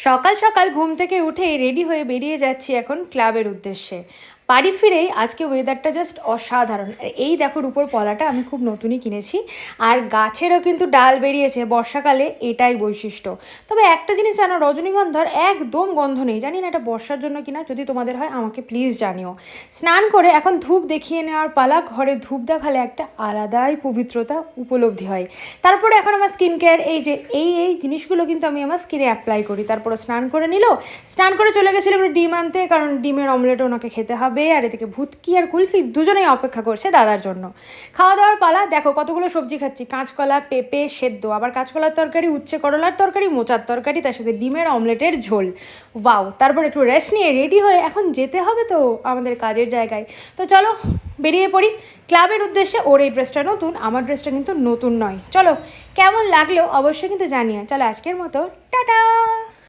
সকাল সকাল ঘুম থেকে উঠেই রেডি হয়ে বেরিয়ে যাচ্ছি এখন ক্লাবের উদ্দেশ্যে। বাড়ি ফিরেই আজকে ওয়েদারটা জাস্ট অসাধারণ। আর এই দেখো রূপোর পলাটা আমি খুব নতুনই কিনেছি। আর গাছেরও কিন্তু ডাল বেরিয়েছে, বর্ষাকালে এটাই বৈশিষ্ট্য। তবে একটা জিনিস জানো, রজনীগন্ধার একদম গন্ধ নেই। জানি না এটা বর্ষার জন্য কিনা, যদি তোমাদের হয় আমাকে প্লিজ জানিও। স্নান করে এখন ধূপ দেখিয়ে নেওয়ার পালা। ঘরে ধূপ দেখালে একটা আলাদাই পবিত্রতা উপলব্ধি হয়। তারপরে এখন আমার স্কিন কেয়ার, এই যে এই জিনিসগুলো কিন্তু আমি আমার স্কিনে অ্যাপ্লাই করি। তারপরে স্নান করে নিল, স্নান করে চলে গেছিলো একটু ডিম আনতে, কারণ ডিমের অমলেটও ওনাকে খেতে হবে। আর এদিকে ভুতকি আর কুলফি দুজনেই অপেক্ষা করছে দাদার জন্য। খাওয়া দাওয়ার পালা। দেখো কতগুলো সবজি খাচ্ছি, কাঁচকলা, পেঁপে সেদ্ধ, আবার কাঁচকলার তরকারি, উচ্ছে করলার তরকারি, মোচার তরকারি, তার সাথে ডিমের অমলেটের ঝোল। ওয়াও! তারপর একটু রেস্ট নিয়ে রেডি হয়ে এখন যেতে হবে তো আমাদের কাজের জায়গায়। তো চলো বেরিয়ে পড়ি ক্লাবের উদ্দেশ্যে। ওর এই ড্রেসটা নতুন, আমার ড্রেসটা কিন্তু নতুন নয়। চলো, কেমন লাগলো অবশ্যই কিন্তু জানিয়ে। চলো আজকের মতো টাটা।